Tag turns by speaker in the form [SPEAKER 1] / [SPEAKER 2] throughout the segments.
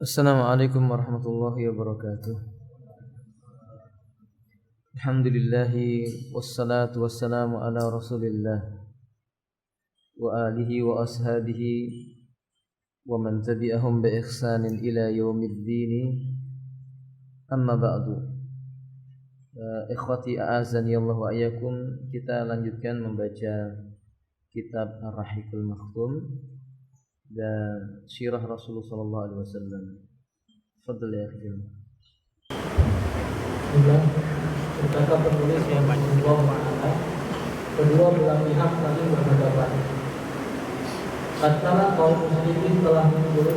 [SPEAKER 1] Assalamualaikum warahmatullahi wabarakatuh. Alhamdulillahi wassalatu wassalamu ala Rasulillah wa alihi wa ashabihi wa man tabi'ahum bi ihsanin ila yaumiddin. Amma ba'du. Ikhwati a'azani Allah wa iyyakum, kita lanjutkan membaca kitab Ar-Rahiqul Makhtum dan sirah Rasulullah sallallahu alaihi wasallam. Fadhil ya akhi.
[SPEAKER 2] Berkata penulis yang Allah Ta'ala, kedua belah pihak saling berhadapan. Tatkala kaum muslimin telah muncul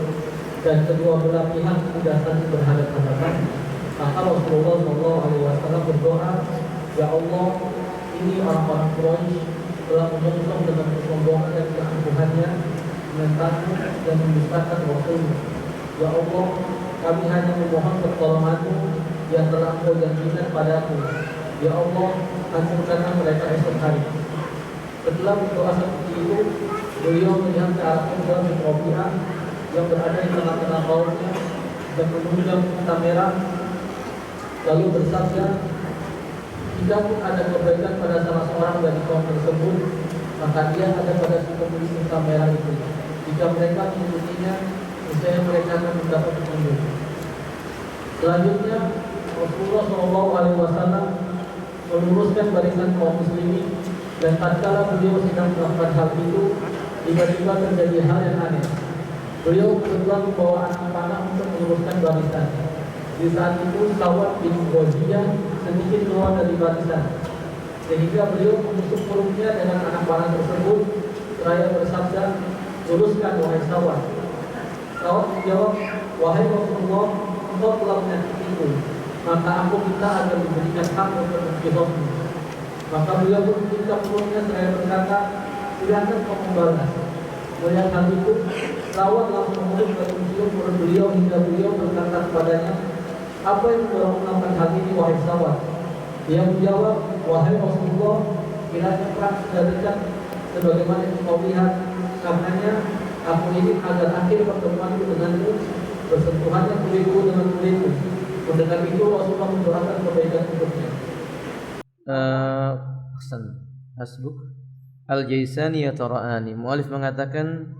[SPEAKER 2] dan kedua belah pihak sudah saling berhadapan, maka Rasulullah SAW berdoa, Ya Allah, ini orang-orang Quraisy telah menyongsong dengan kesombongan dan keangkuhannya, menentangmu dan mendustakan Rasulmu. Ya Allah, kami hanya memohon pertolongan-Mu yang telah Engkau janjikan padaku. Ya Allah, hancurkanlah mereka esok hari. Setelah berdoa seperti itu, beliau melihat ke arah Qur'an bin Rabi'ah yang berada di tengah-tengah kaumnya dan menunjukkan kamera, lalu bersabda, jika pun ada kebaikan pada salah seorang dari kaum tersebut, maka dia ada pada si pemilik kamera itu. Jika mereka mengikutinya, niscaya mereka akan mendapat petunjuk. Selanjutnya, Rasulullah SAW meluruskan barisan kaum muslimin, dan tatkala beliau sedang melakukan hal itu, tiba-tiba terjadi hal yang aneh. Beliau kebetulan membawa anak panah untuk meluruskan barisan. Di saat itu Sawad bin Ghaziyah sedikit keluar dari barisan, sehingga beliau menusuk perutnya dengan anak panah tersebut seraya bersabda, luruskan wahai Sawad. Sawad menjawab, wahai Rasulullah, engkau telah menyakitiku, maka aku minta agar diberikan hak untuk menjawabmu. Maka beliau pun mengikat perutnya seraya berkata, silakan kau membalas. Melihat hal itu, Sawad langsung memeluk dan mencium perut beliau hingga beliau berkata kepadanya, apa yang telah melakukan hal ini wahai Sawad? Dia menjawab, wahai Rasulullah, kiranya perang sudah dekat sebagaimana yang kau lihat. Karenanya aku ingin agar akhir pertemuanku denganmu bersentuhannya kulitku dengan kulitku. Mendengar itu Rasulullah mendoakan kebaikan untuknya.
[SPEAKER 1] Hasbuk Al-Jaisani yatara'ani. Mu'alif mengatakan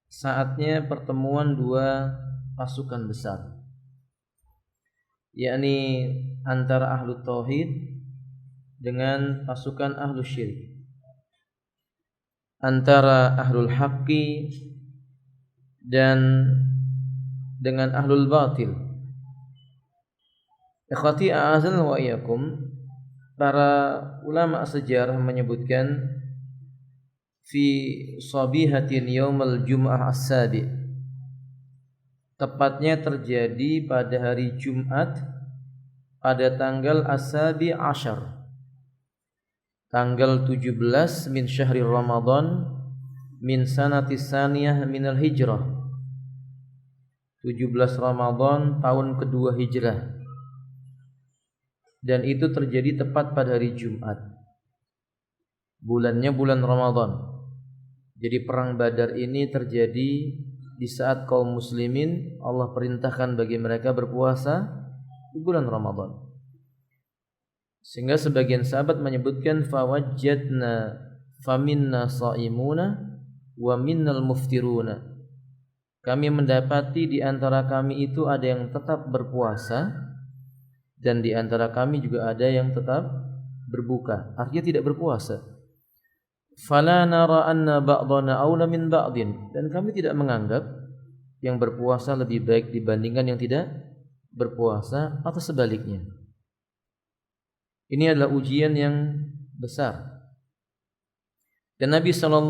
[SPEAKER 1] saatnya pertemuan dua pasukan besar, yakni antara ahlu tauhid dengan pasukan ahlu syirik, antara ahlul haqqi dan dengan ahlul batil. Ikhwati a'azan wa iyyakum, para ulama sejarah menyebutkan fi sabihatin yaumal jum'ah as-sabi', tepatnya terjadi pada hari Jumat pada tanggal as-sabi' asyar, tanggal 17 min syahri Ramadan min sanati saniyah minal hijrah, 17 Ramadan tahun kedua hijrah, dan itu terjadi tepat pada hari Jumat. Bulannya bulan Ramadan. Jadi perang Badar ini terjadi di saat kaum muslimin Allah perintahkan bagi mereka berpuasa di bulan Ramadan. Sehingga sebagian sahabat menyebutkan fawajjadna faminna shaimuna wa minnal muftiruna. Kami mendapati di antara kami itu ada yang tetap berpuasa dan di antara kami juga ada yang tetap berbuka, artinya tidak berpuasa. Fala nara anna ba'dana aula min ba'din, dan kami tidak menganggap yang berpuasa lebih baik dibandingkan yang tidak berpuasa atau sebaliknya. Ini adalah ujian yang besar. Dan Nabi SAW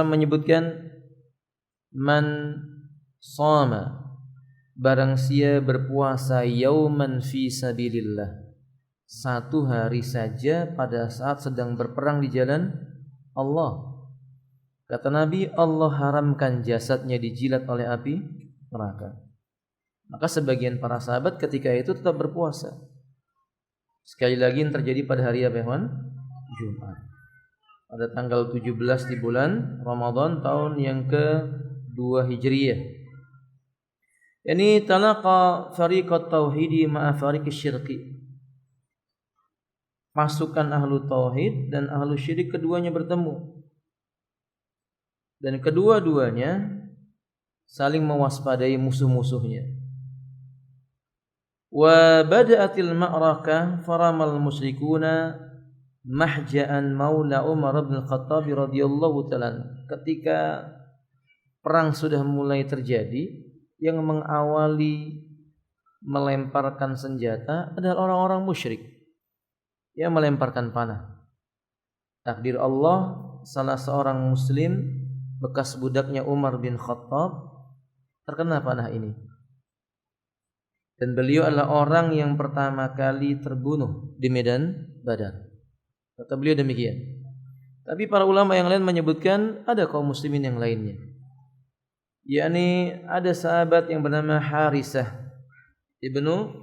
[SPEAKER 1] menyebutkan man shama, barang siapa berpuasa yauman fi sabilillah, satu hari saja pada saat sedang berperang di jalan Allah, kata Nabi, Allah haramkan jasadnya dijilat oleh api neraka. Maka sebagian para sahabat ketika itu tetap berpuasa. Sekali lagi yang terjadi pada hari apa, Jumat. pada tanggal 17 di bulan Ramadan tahun yang ke-2 Hijriyah. Yani talaqa fariqat tauhidi ma'a fariqis syirki. Pasukan ahlu tauhid dan ahlu syirik keduanya bertemu. Dan kedua-duanya saling mewaspadai musuh-musuhnya. Wa bada'atil ma'rakah faramal musyrikuna mahja'an maula Umar bin Khattab radhiyallahu ta'ala. Ketika perang sudah mulai terjadi, yang mengawali melemparkan senjata adalah orang-orang musyrik yang melemparkan panah. Takdir Allah, salah seorang muslim bekas budaknya Umar bin Khattab terkena panah ini. Dan beliau adalah orang yang pertama kali terbunuh di medan Badar. Kata beliau demikian. Tapi para ulama yang lain menyebutkan ada kaum muslimin yang lainnya. Yakni ada sahabat yang bernama Harisah ibnu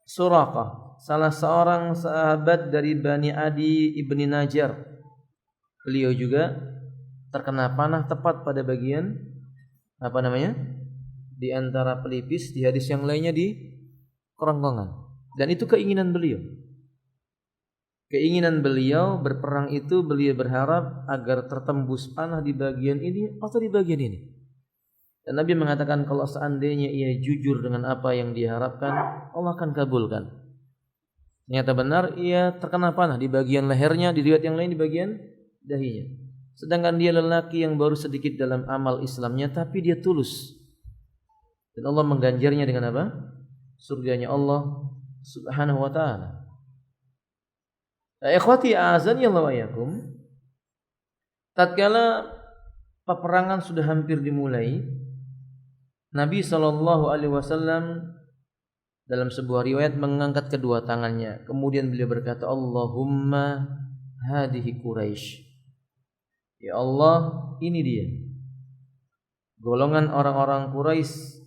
[SPEAKER 1] Suraqah, salah seorang sahabat dari Bani Adi ibni Najjar. Beliau juga terkena panah tepat pada bagian di antara pelipis, di hadis yang lainnya di kerongkongan. Dan itu keinginan beliau. Keinginan beliau berperang itu, beliau berharap agar tertembus panah di bagian ini atau di bagian ini. Dan Nabi mengatakan kalau seandainya ia jujur dengan apa yang diharapkan, Allah akan kabulkan. Ternyata benar, ia terkena panah di bagian lehernya, di riwayat yang lain di bagian dahinya. Sedangkan dia lelaki yang baru sedikit dalam amal Islamnya, tapi dia tulus. Dan Allah mengganjarnya dengan apa? Surganya Allah Subhanahu wa ta'ala. Ikhwati a'azani Allah wa iyyakum. Tatkala peperangan sudah hampir dimulai, Nabi SAW dalam sebuah riwayat mengangkat kedua tangannya. Kemudian beliau berkata, Allahumma hadihi Quraisy. Ya Allah, ini dia golongan orang-orang Quraisy.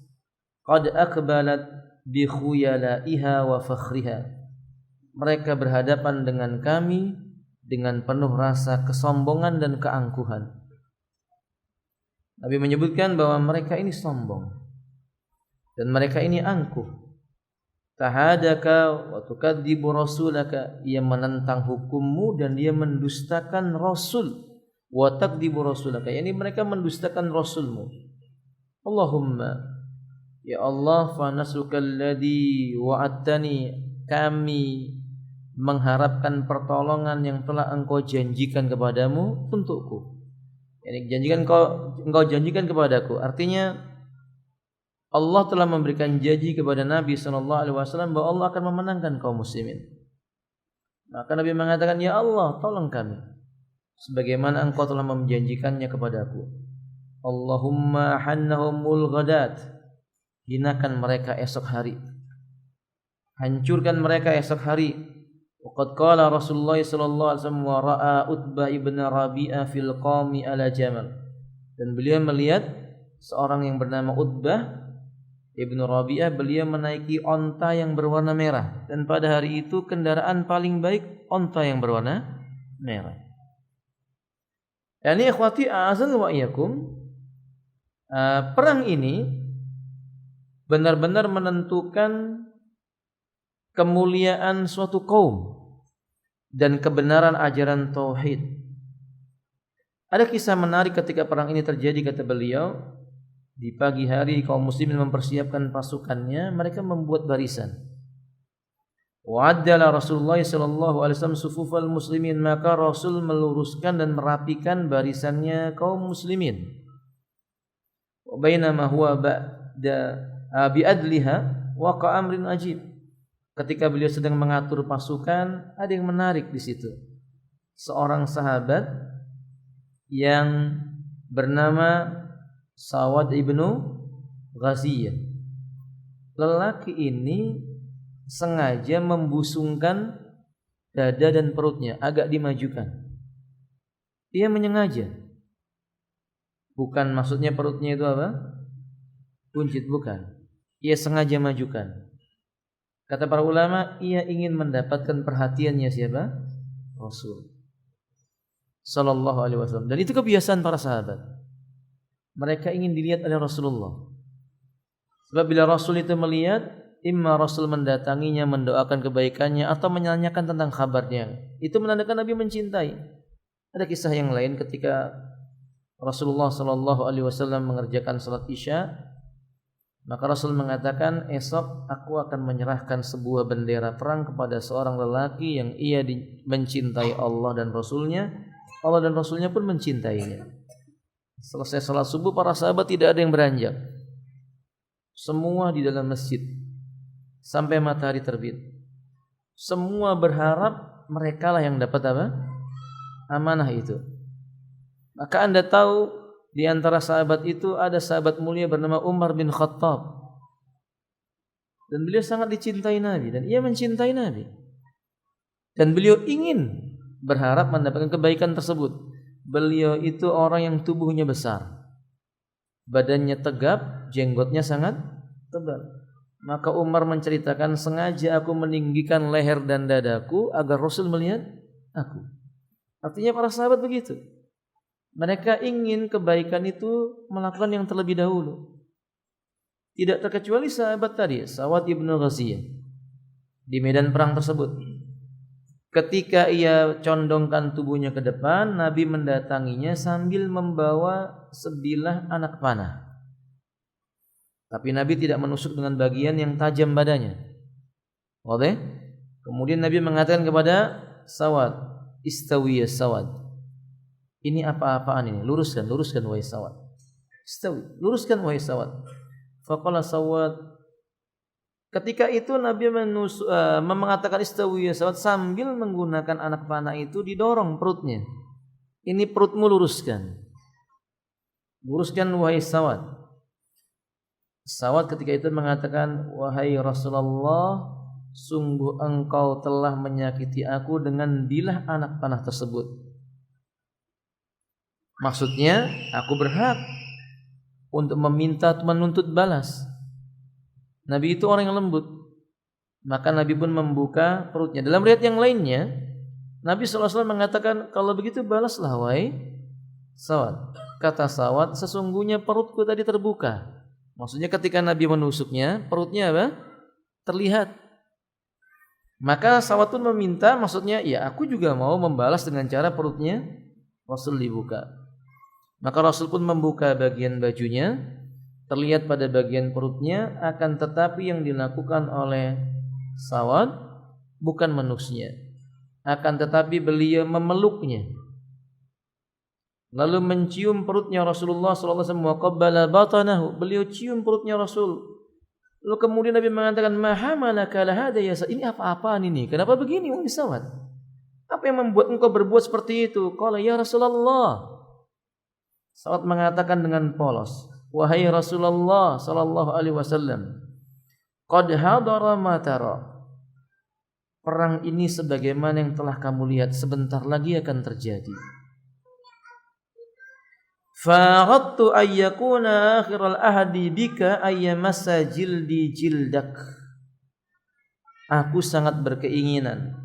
[SPEAKER 1] Qad aqbalat bi khuyalaiha wa fakhriha. Mereka berhadapan dengan kami dengan penuh rasa kesombongan dan keangkuhan. Nabi menyebutkan bahwa mereka ini sombong dan mereka ini angkuh. Tahadaka wa tukadzibu rasulaka, ia menentang hukummu dan dia mendustakan rasul. Wa takdzibu rasulaka, yakni mereka mendustakan rasulmu. Allahumma, ya Allah, fa nasrukal ladzi wa'adtani, kami mengharapkan pertolongan yang telah engkau janjikan kepadamu untukku. Yani engkau janjikan kepadaku. Artinya Allah telah memberikan janji kepada Nabi SAW bahwa Allah akan memenangkan kaum muslimin. Maka Nabi mengatakan, ya Allah, tolong kami sebagaimana engkau telah menjanjikannya kepadaku. Allahumma hannahumul ghadat, hinakan mereka esok hari, hancurkan mereka esok hari. Waqad qala Rasulullah sallallahu alaihi wasallam wa ra'a Utbah ibn Rabi'ah fil qami ala jamal. Dan beliau melihat seorang yang bernama Utbah ibn Rabi'ah, beliau menaiki onta yang berwarna merah, dan pada hari itu kendaraan paling baik onta yang berwarna merah. Yani ikhwati a'azan wa iyyakum, perang ini benar-benar menentukan kemuliaan suatu kaum dan kebenaran ajaran tauhid. Ada kisah menarik ketika perang ini terjadi, kata beliau. Di pagi hari kaum muslimin mempersiapkan pasukannya, mereka membuat barisan. Wa'addala Rasulullah sallallahu alaihi wasallam sufufal muslimin, maka Rasul meluruskan dan merapikan barisannya kaum muslimin. Wa bainama huwa ba'da bi'adliha waqa amrin ajib. Ketika beliau sedang mengatur pasukan, ada yang menarik di situ. Seorang sahabat yang bernama Sawad ibnu Ghaziyah. Lelaki ini sengaja membusungkan dada dan perutnya, agak dimajukan. Ia menyengaja. Bukan maksudnya perutnya itu apa? Buncit, bukan. Ia sengaja majukan. Kata para ulama, ia ingin mendapatkan perhatiannya siapa? Rasul sallallahu alaihi wasallam. Dan itu kebiasaan para sahabat. Mereka ingin dilihat oleh Rasulullah Sebab bila Rasul itu melihat, imma Rasul mendatanginya, mendoakan kebaikannya, atau menanyakan tentang kabarnya. Itu menandakan Nabi mencintai. Ada kisah yang lain ketika Rasulullah SAW mengerjakan salat Isya, maka Rasul mengatakan, esok aku akan menyerahkan sebuah bendera perang kepada seorang lelaki yang ia mencintai Allah dan Rasulnya. Allah dan Rasulnya pun mencintainya. Selesai salat subuh, para sahabat tidak ada yang beranjak. Semua di dalam masjid sampai matahari terbit. Semua berharap merekalah yang dapat apa? Amanah itu. Maka Anda tahu di antara sahabat itu ada sahabat mulia bernama Umar bin Khattab. Dan beliau sangat dicintai Nabi dan ia mencintai Nabi. Dan beliau ingin berharap mendapatkan kebaikan tersebut. Beliau itu orang yang tubuhnya besar. Badannya tegap, jenggotnya sangat tebal. Maka Umar menceritakan, sengaja aku meninggikan leher dan dadaku agar Rasul melihat aku. Artinya para sahabat begitu. Mereka ingin kebaikan itu melakukan yang terlebih dahulu. Tidak terkecuali sahabat tadi, Sawad ibnu Ghaziyah, di medan perang tersebut. Ketika ia condongkan tubuhnya ke depan, Nabi mendatanginya sambil membawa sebilah anak panah. Tapi Nabi tidak menusuk dengan bagian yang tajam badannya. Oke? Kemudian Nabi mengatakan kepada Sawad, istawi ya Sawad. Ini apa-apaan ini? Luruskan wahai Sawad. Istawi, luruskan wahai Sawad. Faqala Sawad. Ketika itu Nabi mengatakan istawi ya Sawad sambil menggunakan anak panah itu didorong perutnya. Ini perutmu luruskan. Luruskan wahai Sawad. Sawad ketika itu mengatakan, wahai Rasulullah, sungguh engkau telah menyakiti aku dengan bilah anak panah tersebut. Maksudnya, aku berhak untuk menuntut balas. Nabi itu orang yang lembut. Maka Nabi pun membuka perutnya. Dalam riwayat yang lainnya, Nabi SAW mengatakan, kalau begitu balaslah wahai Sawad. Kata Sawad, sesungguhnya perutku tadi terbuka. Maksudnya ketika Nabi menusuknya, perutnya apa? Terlihat. Maka Sawad pun meminta, maksudnya, ya aku juga mau membalas dengan cara perutnya Rasul dibuka. Maka Rasul pun membuka bagian bajunya, terlihat pada bagian perutnya, akan tetapi yang dilakukan oleh Sawad bukan menusuknya, akan tetapi beliau memeluknya, lalu mencium perutnya Rasulullah SAW. Waqabbala batanahu, beliau cium perutnya Rasul. Lalu kemudian Nabi mengatakan, ma hamalaka ala hadha ya Sa'ad, ini apa-apaan ini? Kenapa begini wahai Sawad? Apa yang membuat engkau berbuat seperti itu? Qala ya Rasulullah. Sawad mengatakan dengan polos, wahai Rasulullah sallallahu alaihi wasallam, qad hadara ma tara. Perang ini sebagaimana yang telah kamu lihat sebentar lagi akan terjadi. Fa'aradtu ayyakuna akhiral ahdi bika ayyamassa jildi jildak. Aku sangat berkeinginan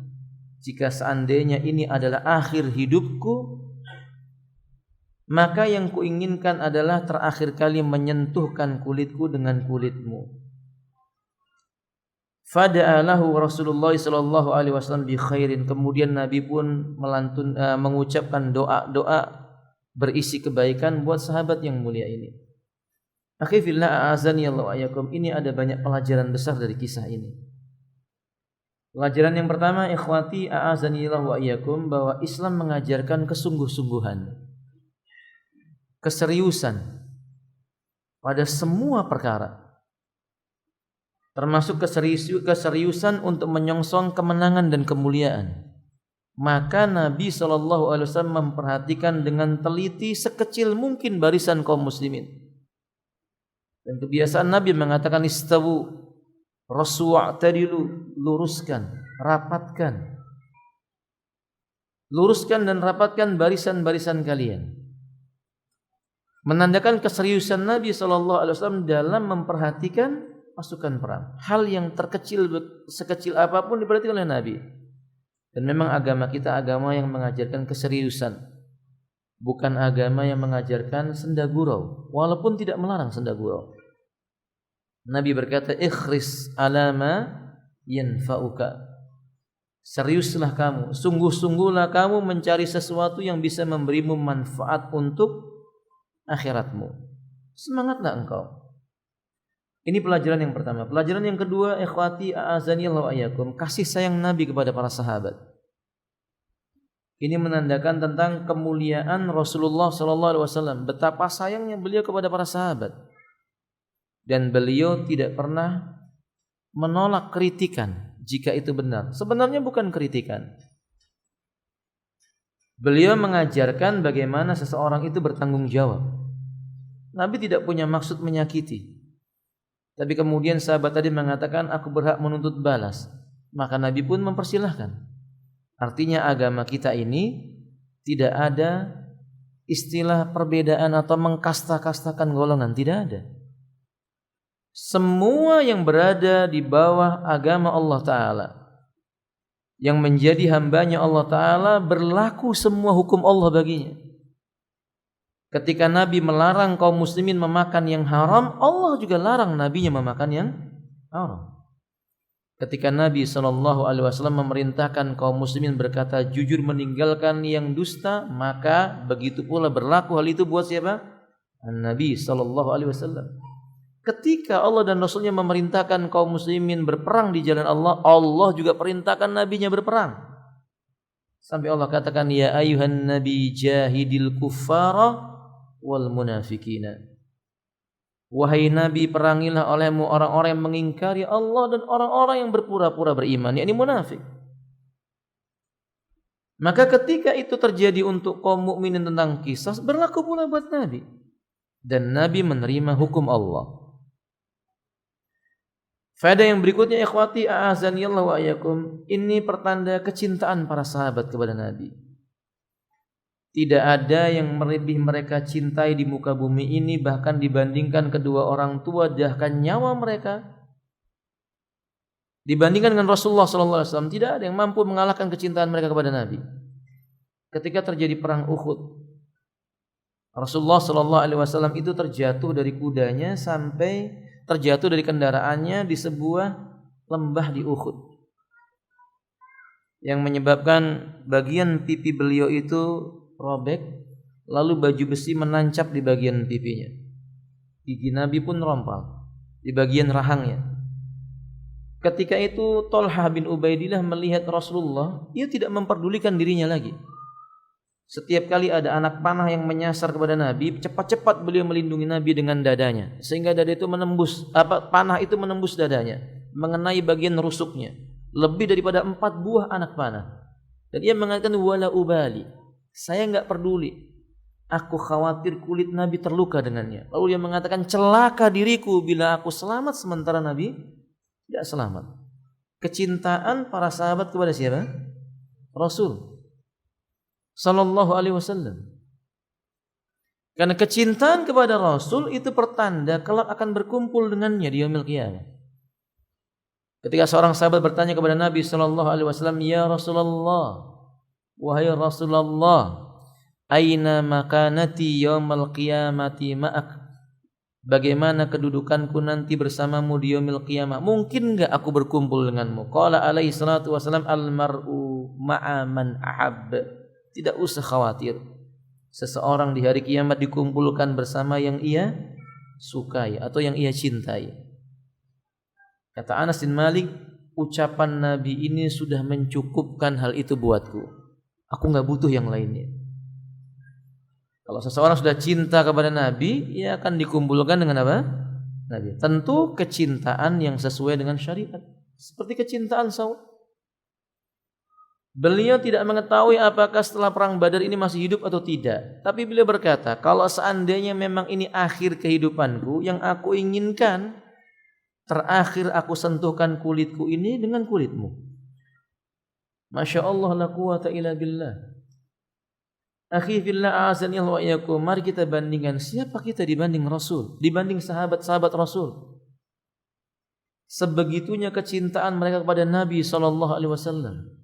[SPEAKER 1] jika seandainya ini adalah akhir hidupku, maka yang kuinginkan adalah terakhir kali menyentuhkan kulitku dengan kulitmu. Fada'alahu Rasulullah sallallahu alaihi wasallam bi khairin. Kemudian Nabi pun mengucapkan doa-doa berisi kebaikan buat sahabat yang mulia ini. Akhi fillah a'azani Allah wa iyyakum, ini ada banyak pelajaran besar dari kisah ini. Pelajaran yang pertama, ikhwati a'azani Allah wa iyyakum, bahwa Islam mengajarkan kesungguh-sungguhan, keseriusan pada semua perkara, termasuk keseriusan untuk menyongsong kemenangan dan kemuliaan. Maka Nabi SAW memperhatikan dengan teliti sekecil mungkin barisan kaum muslimin. Dan kebiasaan Nabi mengatakan istawu, rasu'atadilu, luruskan, rapatkan. Luruskan dan rapatkan barisan-barisan kalian. Menandakan keseriusan Nabi SAW dalam memperhatikan pasukan perang. Hal yang terkecil, sekecil apapun diperhatikan oleh Nabi. Dan memang agama kita agama yang mengajarkan keseriusan, bukan agama yang mengajarkan senda gurau, walaupun tidak melarang senda gurau. Nabi berkata, "Ikhris alama yanfa'uka." Seriuslah kamu, sungguh-sungguhlah kamu mencari sesuatu yang bisa memberimu manfaat untuk akhiratmu. Semangatlah engkau. Ini pelajaran yang pertama. Pelajaran yang kedua, ikhwati a'azanillahu wa iyyakum, kasih sayang Nabi kepada para sahabat. Ini menandakan tentang kemuliaan Rasulullah SAW, betapa sayangnya beliau kepada para sahabat. Dan beliau tidak pernah menolak kritikan jika itu benar. Sebenarnya bukan kritikan. Beliau mengajarkan bagaimana seseorang itu bertanggung jawab. Nabi tidak punya maksud menyakiti. Tapi kemudian sahabat tadi mengatakan, aku berhak menuntut balas. Maka Nabi pun mempersilahkan. Artinya agama kita ini tidak ada istilah perbedaan atau mengkasta-kastakan golongan, tidak ada. Semua yang berada di bawah agama Allah Ta'ala, yang menjadi hambanya Allah Ta'ala, berlaku semua hukum Allah baginya. Ketika Nabi melarang kaum muslimin memakan yang haram, Allah juga larang nabinya memakan yang haram. Ketika Nabi SAW memerintahkan kaum muslimin berkata jujur meninggalkan yang dusta, maka begitu pula berlaku hal itu buat siapa? Nabi SAW. Ketika Allah dan Rasulnya memerintahkan kaum muslimin berperang di jalan Allah, Allah juga perintahkan nabinya berperang. Sampai Allah katakan, ya ayuhan nabi jahidil kuffara wal munafikina. Wahai nabi, perangilah olehmu orang-orang yang mengingkari Allah dan orang-orang yang berpura-pura beriman, yakni munafik. Maka ketika itu terjadi untuk kaum mukminin tentang kisah, berlaku pula buat nabi. Dan nabi menerima hukum Allah. Faedah yang berikutnya, ikhwati a'azanillahu wa iyyakum, ini pertanda kecintaan para sahabat kepada Nabi. Tidak ada yang lebih mereka cintai di muka bumi ini, bahkan dibandingkan kedua orang tua, bahkan nyawa mereka. Dibandingkan dengan Rasulullah SAW, tidak ada yang mampu mengalahkan kecintaan mereka kepada Nabi. Ketika terjadi perang Uhud, Rasulullah SAW itu terjatuh dari kudanya sampai terjatuh dari kendaraannya di sebuah lembah di Uhud, yang menyebabkan bagian pipi beliau itu robek, lalu baju besi menancap di bagian pipinya. Gigi Nabi pun rompal di bagian rahangnya. Ketika itu Thalhah bin Ubaidillah melihat Rasulullah, ia tidak memperdulikan dirinya lagi. Setiap kali ada anak panah yang menyasar kepada Nabi, cepat-cepat beliau melindungi Nabi dengan dadanya, sehingga dada itu panah itu menembus dadanya, mengenai bagian rusuknya, lebih daripada 4 buah anak panah. Dan ia mengatakan, wala ubali, saya enggak peduli, aku khawatir kulit Nabi terluka dengannya. Lalu dia mengatakan, celaka diriku bila aku selamat sementara Nabi tidak selamat. Kecintaan para sahabat kepada siapa? Rasul Sallallahu alaihi wasallam. Karena kecintaan kepada Rasul itu pertanda kelak akan berkumpul dengannya di yaumil qiyamah. Ketika seorang sahabat bertanya kepada Nabi Sallallahu alaihi wasallam, ya Rasulullah, wahai Rasulullah, aina makanati yaumil qiyamati ma'ak? Bagaimana kedudukanku nanti bersamamu di yaumil qiyamah? Mungkin enggak aku berkumpul denganmu? Qala alaihi salatu wasallam, al mar'u ma'a man ahab. Tidak usah khawatir, seseorang di hari kiamat dikumpulkan bersama yang ia sukai atau yang ia cintai. Kata Anas bin Malik, ucapan Nabi ini sudah mencukupkan hal itu buatku. Aku enggak butuh yang lainnya. Kalau seseorang sudah cinta kepada Nabi, ia akan dikumpulkan dengan apa? Nabi. Tentu kecintaan yang sesuai dengan syariat. Seperti kecintaan Saud. Beliau tidak mengetahui apakah setelah perang Badar ini masih hidup atau tidak. Tapi beliau berkata, kalau seandainya memang ini akhir kehidupanku, yang aku inginkan terakhir aku sentuhkan kulitku ini dengan kulitmu. Masya Allah, la quwata illa billah. Akhi fillah a'azani Allah wa iyyakum, mari kita bandingkan siapa kita dibanding Rasul, dibanding sahabat-sahabat Rasul. Sebegitunya kecintaan mereka kepada Nabi SAW.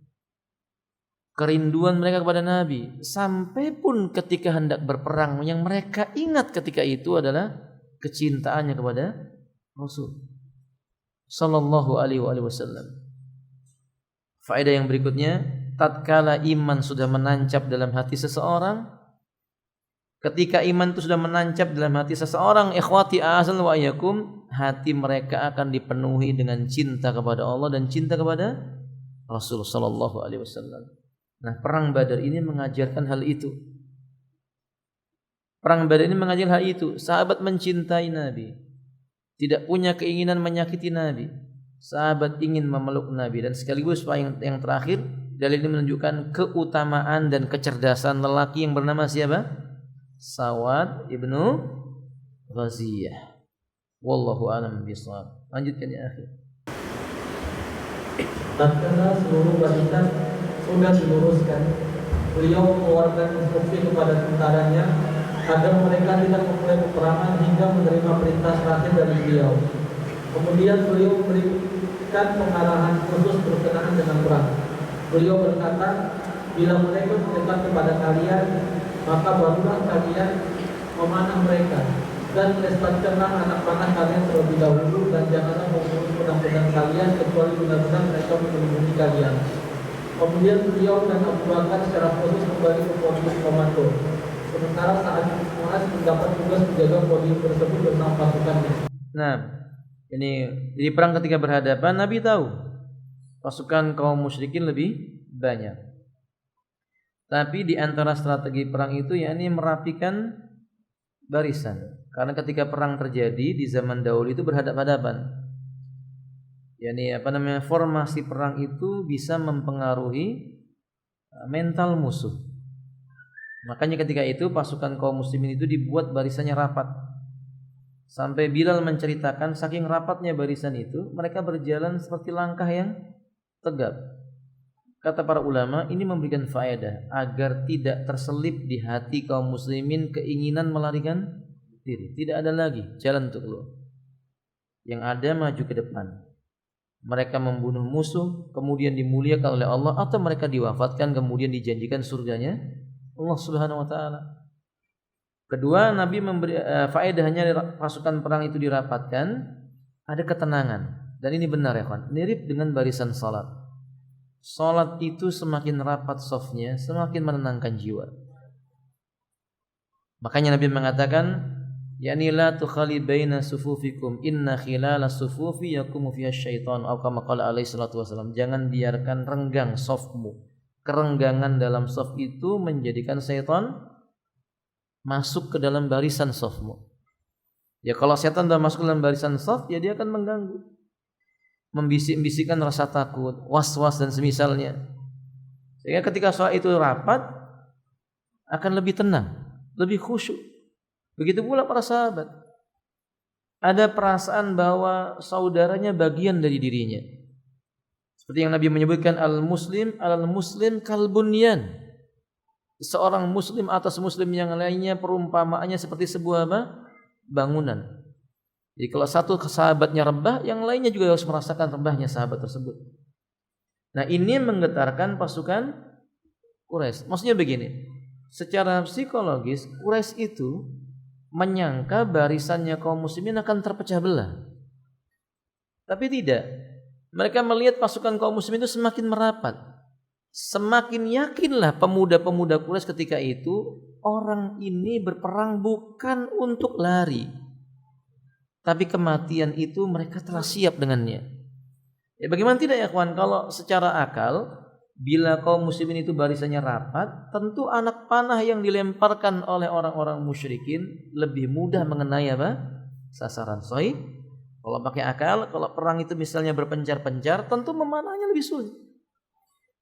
[SPEAKER 1] Kerinduan mereka kepada Nabi, sampai pun ketika hendak berperang, yang mereka ingat ketika itu adalah kecintaannya kepada Rasul sallallahu alaihi wasallam. Faedah yang berikutnya, tatkala iman sudah menancap dalam hati seseorang, ketika iman itu sudah menancap dalam hati seseorang, ikhwati a'azan wa iyyakum, hati mereka akan dipenuhi dengan cinta kepada Allah dan cinta kepada Rasul sallallahu alaihi wasallam. Nah, perang Badar ini mengajarkan hal itu. Perang Badar ini mengajarkan hal itu. Sahabat mencintai Nabi, tidak punya keinginan menyakiti Nabi. Sahabat ingin memeluk Nabi, dan sekaligus yang terakhir, dalil ini menunjukkan keutamaan dan kecerdasan lelaki yang bernama siapa? Sawad ibnu Ghaziyah. Wallahu a'lam bishawab. Lanjutkan ya akhi.
[SPEAKER 2] Tatkala seluruh barisan sudah diluruskan, beliau mengeluarkan instruksi kepada tentaranya agar mereka tidak memulai peperangan hingga menerima perintah terakhir dari beliau. Kemudian beliau memberikan pengarahan khusus berkenaan dengan perang. Beliau berkata, bila mereka mendekat kepada kalian, maka barulah kalian memanah mereka, dan lestarikanlah anak panah kalian terlebih dahulu, dan janganlah membunuh pedang-pedang kalian kecuali benar-benar mereka melindungi kalian. Kemudian beliau dan Abu Bakar secara khusus kembali ke podium komando, sementara saat Muaz mendapat tugas menjaga podium tersebut bersama pasukannya.
[SPEAKER 1] Nah, ini di perang ketika berhadapan, Nabi tahu pasukan kaum musyrikin lebih banyak. Tapi di antara strategi perang itu yakni merapikan barisan. Karena ketika perang terjadi di zaman dahulu itu berhadapan-hadapan. yakni formasi perang itu bisa mempengaruhi mental musuh. Makanya ketika itu pasukan kaum muslimin itu dibuat barisannya rapat. Sampai Bilal menceritakan saking rapatnya barisan itu, mereka berjalan seperti langkah yang tegap. Kata para ulama, ini memberikan faedah agar tidak terselip di hati kaum muslimin keinginan melarikan diri. Tidak ada lagi jalan untuk keluar. Yang ada maju ke depan. Mereka membunuh musuh, kemudian dimuliakan oleh Allah, atau mereka diwafatkan kemudian dijanjikan surganya Allah Subhanahu wa taala. Kedua, Nabi memberi faedahnya pasukan perang itu dirapatkan, ada ketenangan. Dan ini benar ya kawan, mirip dengan barisan salat. Salat itu semakin rapat safnya, semakin menenangkan jiwa. Makanya Nabi mengatakan, yakni la tukhali baina sufufikum inna khilala sufufi yakumu fiha syaitan, atau kama qala alaihi salatu wasallam. Jangan biarkan renggang safmu. Kerenggangan dalam saf itu menjadikan syaitan masuk ke dalam barisan safmu. Ya kalau setan sudah masuk ke dalam barisan saf, ya dia akan mengganggu, membisik-bisikkan rasa takut, was-was dan semisalnya. Sehingga ketika sholat itu rapat, akan lebih tenang, lebih khusyuk. Begitu pula para sahabat. Ada perasaan bahwa saudaranya bagian dari dirinya. Seperti yang Nabi menyebutkan, al-muslim al-muslim kalbunyan. Seorang muslim atas muslim yang lainnya perumpamaannya seperti sebuah bangunan. Jadi kalau satu sahabatnya rebah, yang lainnya juga harus merasakan rebahnya sahabat tersebut. Nah, ini menggetarkan pasukan Quraisy. Maksudnya begini, secara psikologis Quraisy itu menyangka barisannya kaum muslimin akan terpecah belah. Tapi tidak. Mereka melihat pasukan kaum muslimin itu semakin merapat. Semakin yakinlah pemuda-pemuda Quraisy ketika itu, orang ini berperang bukan untuk lari, tapi kematian itu mereka telah siap dengannya. Ya bagaimana tidak ya kawan, kalau secara akal, bila kaum muslimin itu barisannya rapat, tentu anak panah yang dilemparkan oleh orang-orang musyrikin lebih mudah mengenai sasaran. Sahih? Kalau pakai akal, kalau perang itu misalnya berpencar-pencar, tentu memanahnya lebih sulit.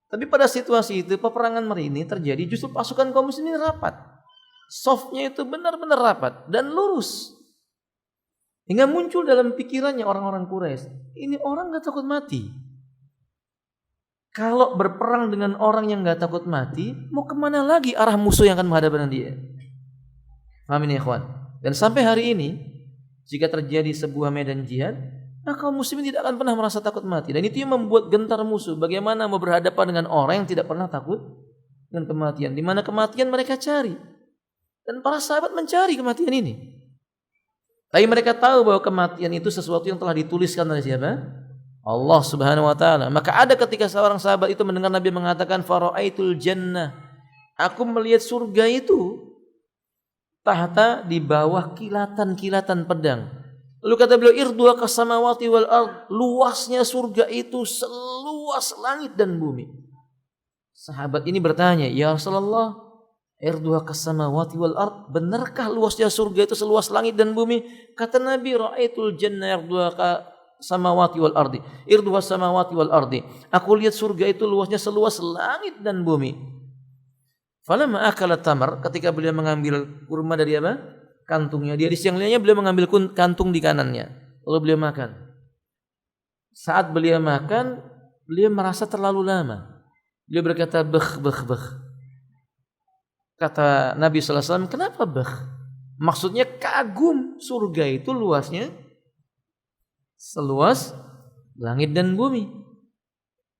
[SPEAKER 1] Tapi pada situasi itu peperangan merini terjadi, justru pasukan kaum muslimin rapat. Softnya itu benar-benar rapat dan lurus. Hingga muncul dalam pikirannya orang-orang Quraisy, ini orang gak takut mati. Kalau berperang dengan orang yang gak takut mati, mau kemana lagi arah musuh yang akan menghadapi dia? Paham ini ya kawan? Dan sampai hari ini, jika terjadi sebuah medan jihad, kaum muslimin tidak akan pernah merasa takut mati. Dan itu yang membuat gentar musuh. Bagaimana mau berhadapan dengan orang yang tidak pernah takut dengan kematian. Di mana kematian mereka cari. Dan para sahabat mencari kematian ini. Tapi mereka tahu bahwa kematian itu sesuatu yang telah dituliskan oleh siapa? Allah Subhanahu wa taala. Maka ada ketika seorang sahabat itu mendengar Nabi mengatakan fara'aitul jannah. Aku melihat surga itu tahta di bawah kilatan-kilatan pedang. Lalu kata beliau irduha kasamawati wal ard. Luasnya surga itu seluas langit dan bumi. Sahabat ini bertanya, "Ya Rasulullah, irduha kasamawati wal ard, benarkah luasnya surga itu seluas langit dan bumi?" Kata Nabi, ra'aitul jannah irduha kasamawati wal ardi, irduha samawati wal ardi. Aku lihat surga itu luasnya seluas langit dan bumi. Falamma akala tamar, ketika beliau mengambil kurma dari apa? Kantungnya. Dia di siang lainnya beliau mengambil kantung di kanannya. Lalu beliau makan. Saat beliau makan, beliau merasa terlalu lama. Beliau berkata, "Beh, beh, beh." Kata Nabi sallallahu alaihi wasallam, "Kenapa beh?" Maksudnya kagum, surga itu luasnya seluas langit dan bumi.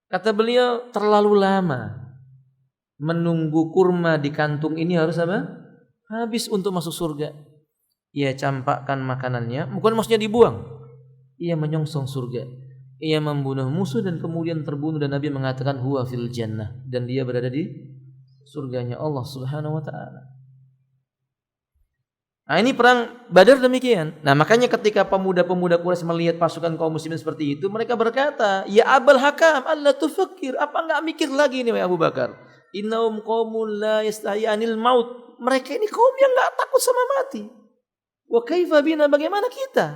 [SPEAKER 1] Kata beliau, terlalu lama menunggu kurma di kantung ini harus apa? Habis untuk masuk surga. Ia campakkan makanannya, bukan maksudnya dibuang. Ia menyongsong surga. Ia membunuh musuh dan kemudian terbunuh, dan Nabi mengatakan huwa fil jannah, dan dia berada di surganya Allah Subhanahu wa taala. Nah, ini perang Badar demikian. Nah, makanya ketika pemuda-pemuda Quraisy melihat pasukan kaum muslimin seperti itu, mereka berkata, "Ya Abul Hakam, alla tufakkir, apa enggak mikir lagi nih Abu Bakar? Innahum qaumun la yastahiyanil maut." Mereka ini kaum yang enggak takut sama mati. Wa kaifa bina, bagaimana kita?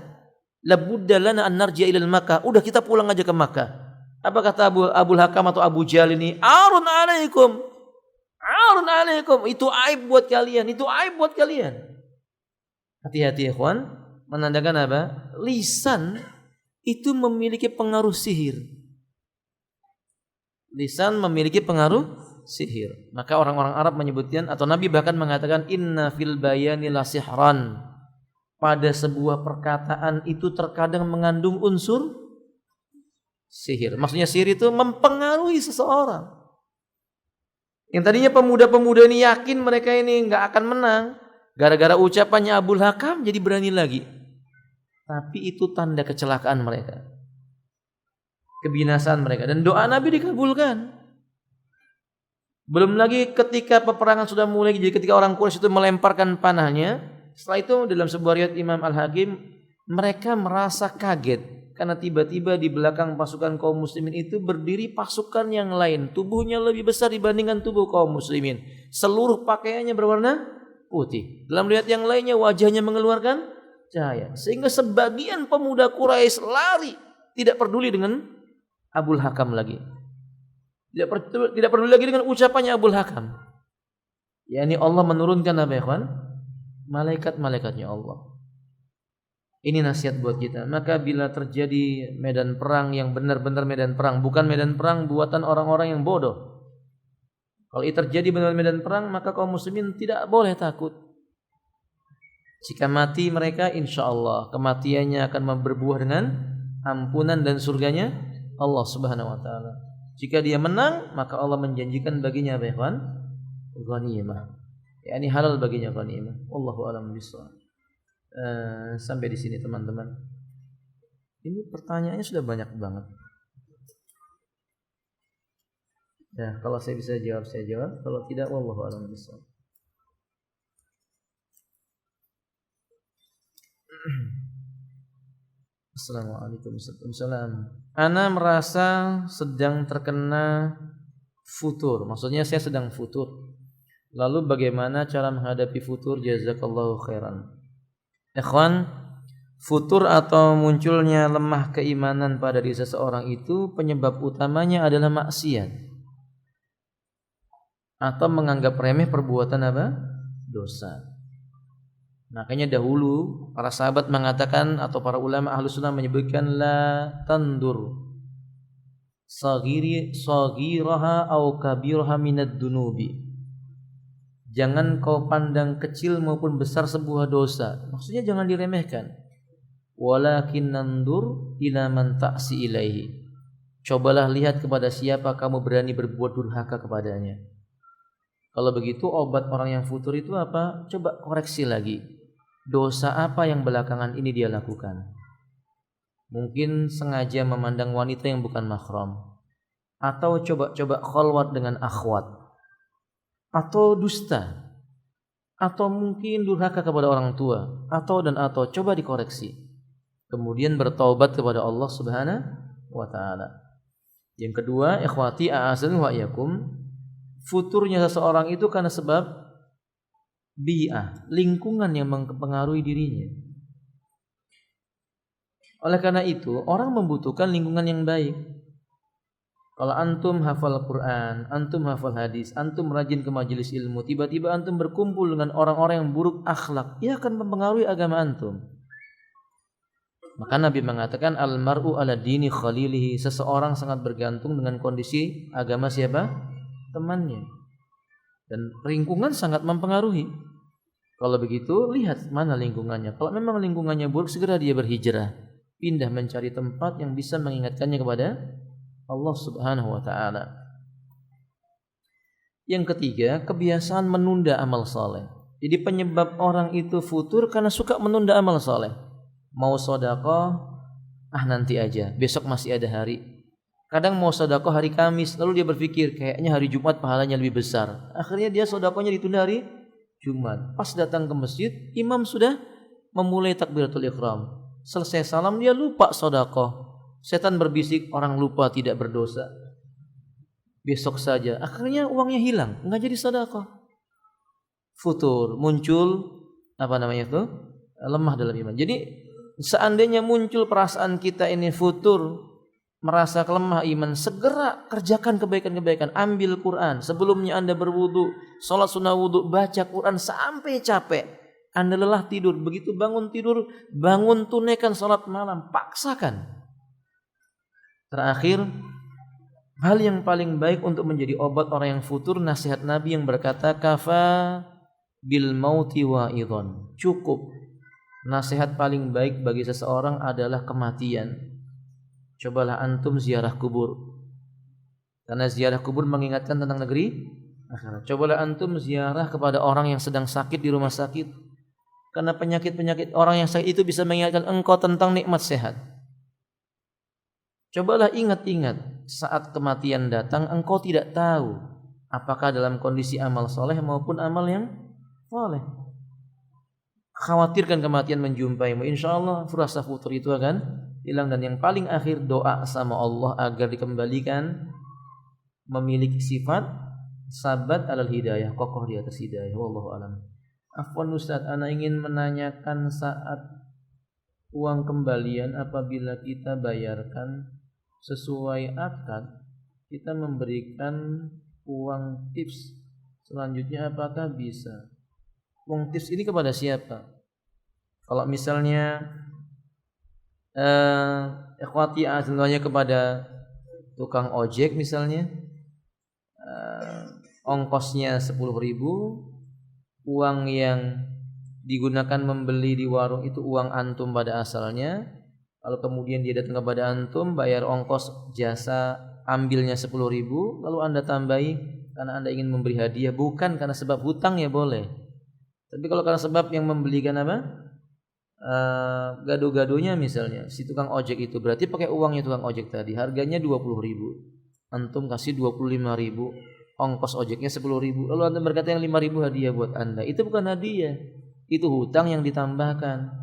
[SPEAKER 1] Labudda lana an narji ila Makkah. Udah kita pulang aja ke Makkah. Apa kata Abul Hakam atau Abu Jahal ini? Arun alaikum. Arun alaikum. Itu aib buat kalian, itu aib buat kalian. Hati-hati ikhwan, menandakan apa? Lisan itu memiliki pengaruh sihir. Lisan memiliki pengaruh sihir. Maka orang-orang Arab menyebutkan, atau Nabi bahkan mengatakan, inna fil bayani la sihran. Pada sebuah perkataan itu terkadang mengandung unsur sihir. Maksudnya sihir itu mempengaruhi seseorang. Yang tadinya pemuda-pemuda ini yakin mereka ini enggak akan menang, gara-gara ucapannya Abul Hakam jadi berani lagi. Tapi itu tanda kecelakaan mereka, kebinasaan mereka. Dan doa Nabi dikabulkan. Belum lagi ketika peperangan sudah mulai, jadi ketika orang Quraisy itu melemparkan panahnya, setelah itu dalam sebuah riwayat Imam Al-Hakim, mereka merasa kaget karena tiba-tiba di belakang pasukan kaum muslimin itu berdiri pasukan yang lain, tubuhnya lebih besar dibandingkan tubuh kaum muslimin. Seluruh pakaiannya berwarna putih. Dalam riwayat yang lainnya wajahnya mengeluarkan cahaya. Sehingga sebagian pemuda Quraisy lari, tidak peduli dengan Abul Hakam lagi. Tidak peduli lagi dengan ucapannya Abul Hakam. yakni Allah menurunkan apa ya kawan? Malaikat-malaikatnya Allah. Ini nasihat buat kita. Maka bila terjadi medan perang yang benar-benar medan perang, bukan medan perang buatan orang-orang yang bodoh. Kalau itu terjadi benar medan perang, maka kaum muslimin tidak boleh takut. Jika mati mereka, insya Allah kematiannya akan berbuah dengan ampunan dan surganya Allah Subhanahu Wa Taala. Jika dia menang, maka Allah menjanjikan baginya apa ya kawan? Ghanimah. yakni halal baginya ghanimah. Wallahu a'lam bishawab. Sampai di sini teman-teman. Ini pertanyaannya sudah banyak banget. Ya, kalau saya bisa jawab saya jawab, kalau tidak wallahu a'lam bishawab. Assalamualaikum warahmatullahi. Ana merasa sedang terkena futur. Maksudnya saya sedang futur. Lalu bagaimana cara menghadapi futur? Jazakallahu khairan. Ikhwan, futur atau munculnya lemah keimanan pada diri seseorang itu penyebab utamanya adalah maksiat atau menganggap remeh perbuatan apa? Dosa. Makanya dahulu para sahabat mengatakan atau para ulama ahlu sunnah menyebutkan la tandur sagiraha au kabiraha minad dunubi. Jangan kau pandang kecil maupun besar sebuah dosa. Maksudnya jangan diremehkan. Walakin nandur ila man ta'si ilaihi. Cobalah lihat kepada siapa kamu berani berbuat durhaka kepadanya. Kalau begitu obat orang yang futur itu apa? Coba koreksi lagi. dosa apa yang belakangan ini dia lakukan. Mungkin sengaja memandang wanita yang bukan mahram, atau coba-coba khalwat dengan akhwat, atau dusta, atau mungkin durhaka kepada orang tua, atau coba dikoreksi. Kemudian bertaubat kepada Allah Subhanahu wa taala. Yang kedua, ikhwati a'azan wa iyakum, futurnya seseorang itu karena sebab bi'ah, lingkungan yang mempengaruhi dirinya. Oleh karena itu, orang membutuhkan lingkungan yang baik. Kalau antum hafal Quran, antum hafal hadis, antum rajin ke majelis ilmu, tiba-tiba antum berkumpul dengan orang-orang yang buruk akhlak, ia akan mempengaruhi agama antum. Maka Nabi mengatakan al-mar'u ala dini khalilihi, seseorang sangat bergantung dengan kondisi agama siapa? Temannya. Dan lingkungan sangat mempengaruhi. Kalau begitu, lihat mana lingkungannya. Kalau memang lingkungannya buruk, segera dia berhijrah, pindah mencari tempat yang bisa mengingatkannya kepada Allah Subhanahu wa taala. Yang ketiga, kebiasaan menunda amal saleh. Jadi penyebab orang itu futur karena suka menunda amal saleh. Mau sedekah, nanti aja, besok masih ada hari. Kadang mau sedekah hari Kamis, lalu dia berpikir kayaknya hari Jumat pahalanya lebih besar. Akhirnya dia sedekahnya ditunda hari Jumat. Pas datang ke masjid, imam sudah memulai takbiratul ihram. Selesai salam dia lupa sedekah. Setan berbisik, orang lupa tidak berdosa, besok saja. Akhirnya uangnya hilang, enggak jadi sedekah. Futur, muncul lemah dalam iman. Jadi seandainya muncul perasaan kita ini futur, merasa lemah iman, segera kerjakan kebaikan-kebaikan. Ambil Quran, sebelumnya Anda berwudu, salat sunnah wudu, baca Quran sampai capek. Anda lelah tidur, begitu bangun tidur, bangun tunaikan salat malam, paksakan. Terakhir, hal yang paling baik untuk menjadi obat orang yang futur, nasihat Nabi yang berkata kafa bil mauti wa'idhan. Cukup. Nasihat paling baik bagi seseorang adalah kematian. Cobalah antum ziarah kubur. Karena ziarah kubur mengingatkan tentang negeri akhirat. Cobalah antum ziarah kepada orang yang sedang sakit di rumah sakit. Karena penyakit-penyakit orang yang sakit itu bisa mengingatkan engkau tentang nikmat sehat. Cobalah ingat-ingat saat kematian datang, engkau tidak tahu apakah dalam kondisi amal soleh maupun amal yang soleh. Khawatirkan kematian menjumpaimu, insya Allah rasa futur itu akan hilang. Dan yang paling akhir, doa sama Allah agar dikembalikan memiliki sifat sabat alal hidayah, kokoh di atas hidayah. Wallahu a'lam. Afwan Ustaz, ana ingin menanyakan saat uang kembalian apabila kita bayarkan sesuai akad, kita memberikan uang tips. Selanjutnya apakah bisa? Uang tips ini kepada siapa? Kalau misalnya ikhwati azannya kepada tukang ojek misalnya, ongkosnya 10.000, uang yang digunakan membeli di warung itu uang antum pada asalnya. Lalu kemudian dia datang kepada antum, bayar ongkos jasa ambilnya 10.000, lalu Anda tambahi karena Anda ingin memberi hadiah, bukan karena sebab hutang, ya boleh. Tapi kalau karena sebab yang membelikan gado-gadonya misalnya, si tukang ojek itu berarti pakai uangnya tukang ojek tadi, harganya 20.000. Antum kasih 25.000, ongkos ojeknya 10.000. Lalu Anda berkata yang 5.000 hadiah buat Anda. Itu bukan hadiah, itu hutang yang ditambahkan.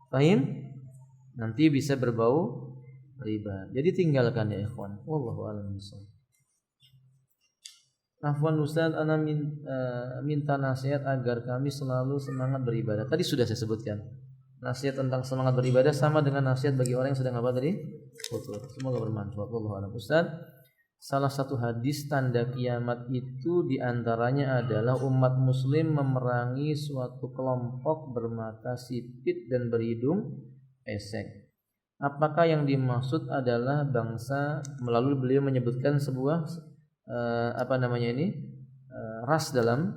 [SPEAKER 1] Paham? Nanti bisa berbau riba. Jadi tinggalkan ya ikhwan. Wallahu a'lam bishawab. Afwan Ustaz, ana minta nasihat agar kami selalu semangat beribadah. Tadi sudah saya sebutkan. Nasihat tentang semangat beribadah sama dengan nasihat bagi orang yang sedang apa tadi? Futur. Semoga bermanfaat. Wallahu a'lam. Ustaz, salah satu hadis tanda kiamat itu diantaranya adalah umat muslim memerangi suatu kelompok bermata sipit dan berhidung pesek. Apakah yang dimaksud adalah bangsa, melalui beliau menyebutkan sebuah ras dalam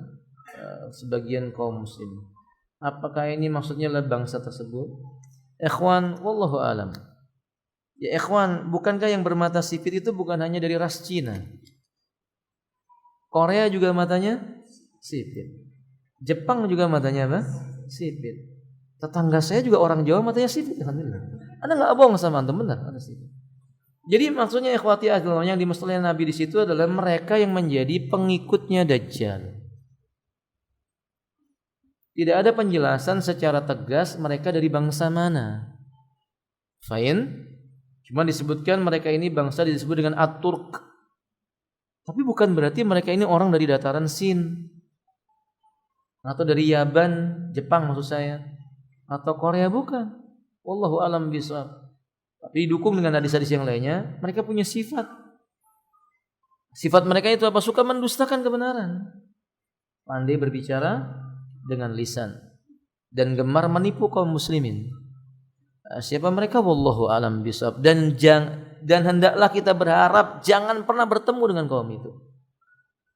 [SPEAKER 1] sebagian kaum muslim. Apakah ini maksudnya adalah bangsa tersebut? Ikhwan, wallahu alam. Ya ikhwan, bukankah yang bermata sipit itu bukan hanya dari ras Cina? Korea juga matanya sipit. Jepang juga matanya apa? Sipit. Tetangga saya juga orang Jawa matanya sipit. Alhamdulillah. Anda nggak bohong sama antum, benar ada sipit. Jadi maksudnya ikhwati azza yang dimaksudkan Nabi di situ adalah mereka yang menjadi pengikutnya Dajjal. Tidak ada penjelasan secara tegas mereka dari bangsa mana. Fine. Cuma disebutkan mereka ini bangsa disebut dengan At-Turk. Tapi bukan berarti mereka ini orang dari dataran Sin. Atau dari Yaban, Jepang maksud saya. Atau Korea, bukan. Wallahu a'lam bishawab. Tapi didukung dengan hadis-hadis yang lainnya, mereka punya sifat. Sifat mereka itu apa? Suka mendustakan kebenaran. Pandai berbicara dengan lisan dan gemar menipu kaum muslimin. Siapa mereka? Wallahu a'lam bishawab. Dan hendaklah kita berharap jangan pernah bertemu dengan kaum itu.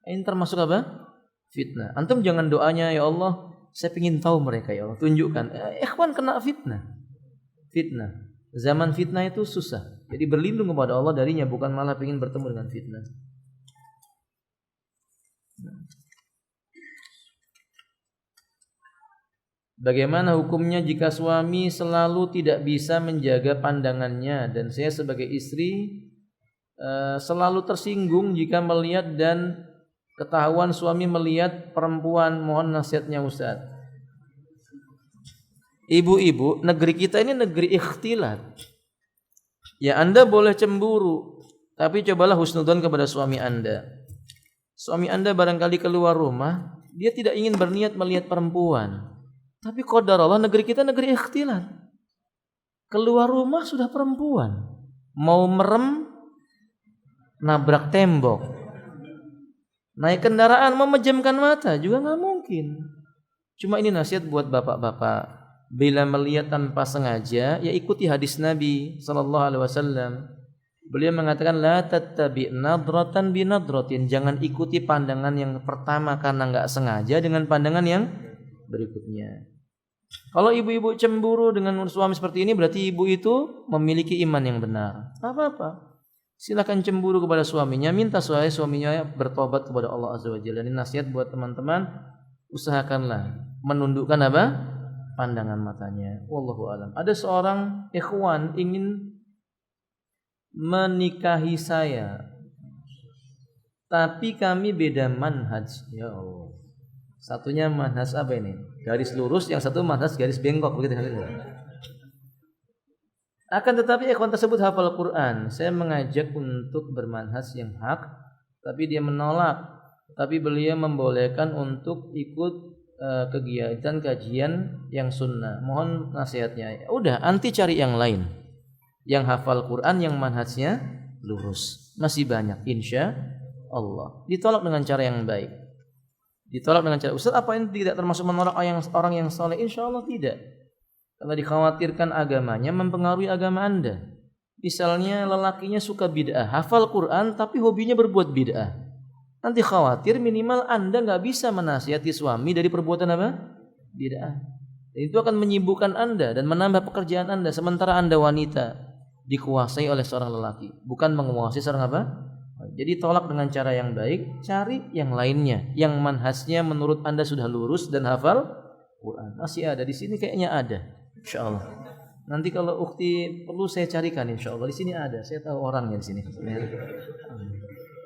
[SPEAKER 1] Ini termasuk apa? Fitnah. Antum jangan doanya, ya Allah, saya ingin tahu mereka, ya Allah, tunjukkan. Ikhwan kena fitnah. Fitnah. Zaman fitnah itu susah. Jadi berlindung kepada Allah darinya, bukan malah ingin bertemu dengan fitnah. Bagaimana hukumnya jika suami selalu tidak bisa menjaga pandangannya dan saya sebagai istri selalu tersinggung jika melihat dan ketahuan suami melihat perempuan? Mohon nasihatnya Ustaz. Ibu-ibu, negeri kita ini negeri ikhtilat. Ya, Anda boleh cemburu, tapi cobalah husnudzon kepada suami Anda. Suami Anda barangkali keluar rumah, dia tidak ingin berniat melihat perempuan. Tapi qadar Allah, negeri kita negeri ikhtilat. Keluar rumah sudah perempuan. Mau merem, nabrak tembok. Naik kendaraan, memejamkan mata juga nggak mungkin. Cuma ini nasihat buat bapak-bapak. Bila melihat tanpa sengaja, ya ikuti hadis Nabi sallallahu alaihi wasallam. Beliau mengatakan la tattabi nadratan bi nadratin. Jangan ikuti pandangan yang pertama karena enggak sengaja dengan pandangan yang berikutnya. Kalau ibu-ibu cemburu dengan suami seperti ini, berarti ibu itu memiliki iman yang benar. Apa-apa. Silakan cemburu kepada suaminya, minta suaminya bertobat kepada Allah Azza wa Jalla. Ini nasihat buat teman-teman, usahakanlah menundukkan apa? Pandangan matanya. Wallahu alam. Ada seorang ikhwan ingin menikahi saya, tapi kami beda manhaj. Ya Allah. Satunya manhaj apa ini? Garis lurus, yang satu manhaj garis bengkok begitu. Akan tetapi ikhwan tersebut hafal Quran. Saya mengajak untuk bermanhaj yang hak, tapi dia menolak. Tapi beliau membolehkan untuk ikut kegiatan kajian yang sunnah. Mohon nasihatnya. Udah, anti cari yang lain. Yang hafal Quran, yang manhajnya lurus. Masih banyak, insya Allah. Ditolak dengan cara yang baik. Ditolak dengan cara, Ustaz, apa ini tidak termasuk menolak orang yang soleh? Insya Allah tidak. Kalau dikhawatirkan agamanya mempengaruhi agama Anda. Misalnya lelakinya suka bid'ah, hafal Quran tapi hobinya berbuat bid'ah. Nanti khawatir minimal Anda nggak bisa menasihati suami dari perbuatan apa? Bid'ah. Itu akan menyibukkan Anda dan menambah pekerjaan Anda. Sementara Anda wanita dikuasai oleh seorang lelaki, bukan menguasai seorang apa? Jadi tolak dengan cara yang baik, cari yang lainnya, yang manhajnya menurut Anda sudah lurus dan hafal Quran. Masih ada di sini kayaknya ada, insyaallah. Nanti kalau ukhti perlu saya carikan, insyaallah di sini ada. Saya tahu orangnya di sini.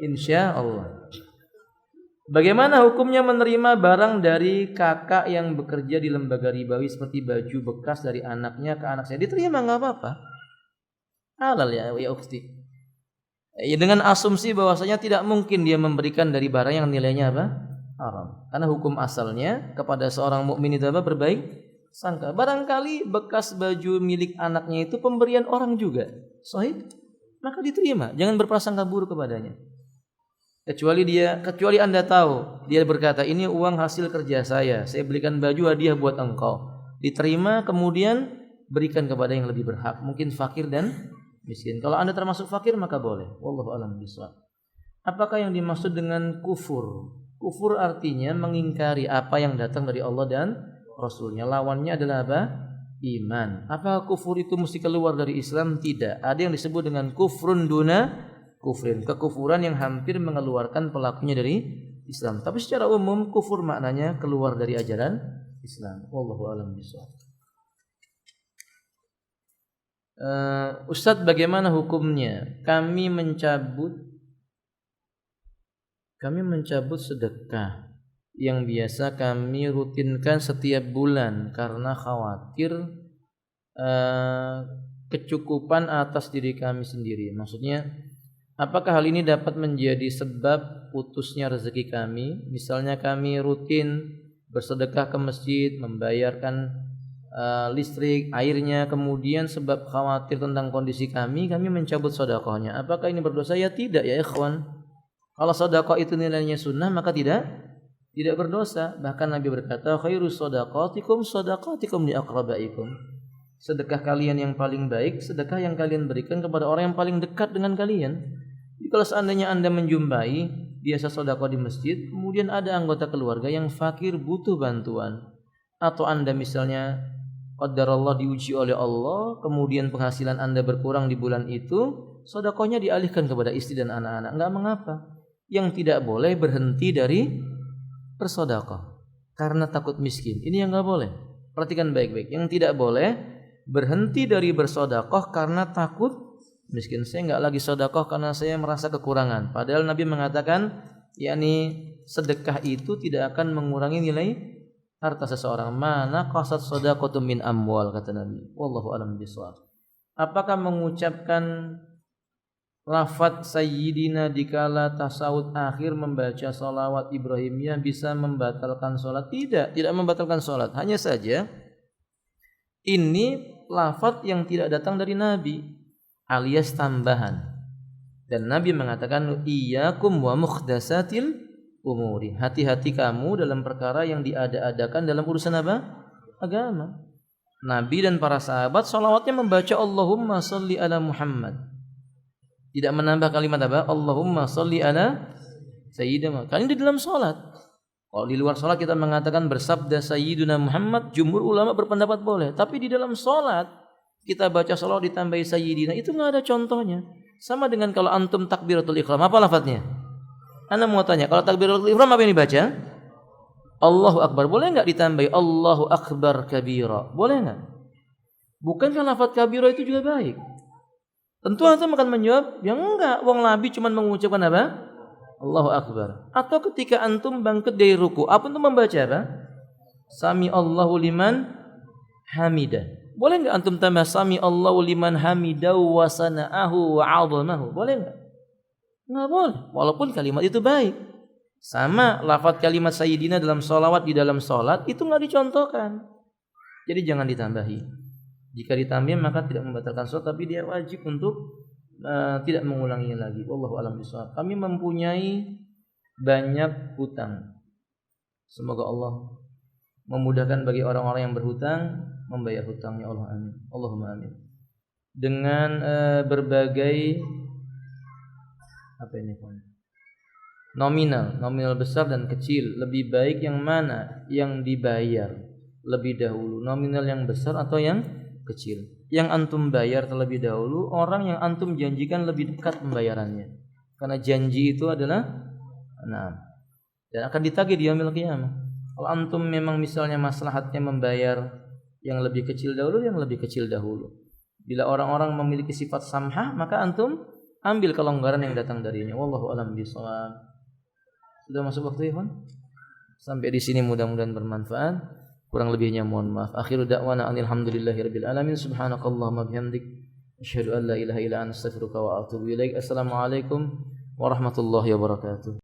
[SPEAKER 1] Insyaallah. Bagaimana hukumnya menerima barang dari kakak yang bekerja di lembaga ribawi seperti baju bekas dari anaknya ke anak saya? Diterima nggak apa-apa. Halal ya ukhti. Ya, dengan asumsi bahwasanya tidak mungkin dia memberikan dari barang yang nilainya apa? Haram. Karena hukum asalnya kepada seorang mukmin itu apa? Berbaik sangka. Barangkali bekas baju milik anaknya itu pemberian orang juga. Sahih? Maka diterima. Jangan berprasangka buruk kepadanya. Kecuali Anda tahu dia berkata ini uang hasil kerja saya belikan baju hadiah buat engkau, diterima kemudian berikan kepada yang lebih berhak, mungkin fakir dan miskin. Kalau Anda termasuk fakir maka boleh. Wallahu a'lam bishawab. Apakah yang dimaksud dengan kufur? Kufur artinya mengingkari apa yang datang dari Allah dan Rasulnya. Lawannya adalah apa? Iman. Apakah kufur itu mesti keluar dari Islam? Tidak. Ada yang disebut dengan kufrun duna kufrin, kekufuran yang hampir mengeluarkan pelakunya dari Islam. Tapi secara umum kufur maknanya keluar dari ajaran Islam. Wallahu a'lam bishawab. Ustadz bagaimana hukumnya? Kami mencabut sedekah yang biasa kami rutinkan setiap bulan karena khawatir kecukupan atas diri kami sendiri. Maksudnya, apakah hal ini dapat menjadi sebab putusnya rezeki kami? Misalnya kami rutin bersedekah ke masjid, membayarkan listrik, airnya, kemudian sebab khawatir tentang kondisi kami mencabut sedekahnya. Apakah ini berdosa? Ya tidak ya ikhwan. Kalau sedekah itu nilainya sunnah maka tidak berdosa. Bahkan Nabi berkata, khairus shadaqatikum shadaqatikum li aqrabaikum. Sedekah kalian yang paling baik, sedekah yang kalian berikan kepada orang yang paling dekat dengan kalian. Jadi kalau seandainya Anda menjumpai biasa sedekah di masjid, kemudian ada anggota keluarga yang fakir butuh bantuan, atau Anda misalnya qadarullah diuji oleh Allah, kemudian penghasilan Anda berkurang di bulan itu, sedekahnya dialihkan kepada istri dan anak-anak, enggak mengapa. Yang tidak boleh berhenti dari bersedekah karena takut miskin. Ini yang enggak boleh. Perhatikan baik-baik. Yang tidak boleh berhenti dari bersedekah karena takut miskin. Saya enggak lagi sedekah karena saya merasa kekurangan. Padahal Nabi mengatakan, yakni sedekah itu tidak akan mengurangi nilai harta seseorang. Mana qasad shadaqatu min amwal, kata Nabi. Wallahu a'lam bishawab. Apakah mengucapkan lafaz sayyidina dikala tasawuf akhir membaca salawat Ibrahimiyah bisa membatalkan salat? Tidak membatalkan salat. Hanya saja ini lafaz yang tidak datang dari Nabi, alias tambahan. Dan Nabi mengatakan iyyakum wa mukhdatsatil umuri. Hati-hati kamu dalam perkara yang diada-adakan dalam urusan apa? Agama. Nabi dan para sahabat salawatnya membaca Allahumma sholli ala Muhammad. Tidak menambah kalimat apa? Allahumma sholli ala sayyidina. Kali ini di dalam salat. Kalau di luar salat kita mengatakan bersabda sayyiduna Muhammad, jumhur ulama berpendapat boleh. Tapi di dalam salat kita baca salawat ditambahi sayyidina, itu enggak ada contohnya. Sama dengan kalau antum takbiratul ihram, apa lafadznya? Anda mau tanya, kalau takbiratul ihram apa yang dibaca? Allahu Akbar. Boleh enggak ditambahi Allahu Akbar kabira? Boleh enggak? Bukankah lafaz kabira itu juga baik? Tentu antum akan menjawab, ya enggak, wong Nabi cuma mengucapkan apa? Allahu Akbar. Atau ketika antum bangkit dari ruku, apa antum membaca apa? Sami Allahu liman hamidah. Boleh enggak antum tambah sami Allahu liman hamidahu wa sana'ahu wa 'azamahu? Boleh enggak? Enggak boleh, walaupun kalimat itu baik. Sama lafaz kalimat sayyidina dalam salawat di dalam salat itu enggak dicontohkan. Jadi jangan ditambahi. Jika ditambah maka tidak membatalkan salat, tapi dia wajib untuk tidak mengulanginya lagi. Wallahu a'lam bishawab. Kami mempunyai banyak hutang. Semoga Allah memudahkan bagi orang-orang yang berhutang membayar hutangnya. Allah amin. Allahumma amin. Dengan berbagai apa ini nominal besar dan kecil, lebih baik yang mana yang dibayar lebih dahulu, nominal yang besar atau yang kecil? Yang antum bayar terlebih dahulu orang yang antum janjikan lebih dekat pembayarannya, karena janji itu adalah dan akan ditagih di yaumil qiyamah. Kalau antum memang misalnya maslahatnya membayar yang lebih kecil dahulu, yang lebih kecil dahulu. Bila orang-orang memiliki sifat samhah, maka antum ambil kelonggaran yang datang darinya. Wallahu a'lam bishawab. Sudah masuk waktu, ya, sampai di sini mudah-mudahan bermanfaat. Kurang lebihnya mohon maaf. Akhiru da'wana alhamdulillahirabbil alamin. Subhanakallahumma bihamdik asyhadu an la ilaha illa anta astaghfiruka wa atubu ilaik. Assalamualaikum warahmatullahi wabarakatuh.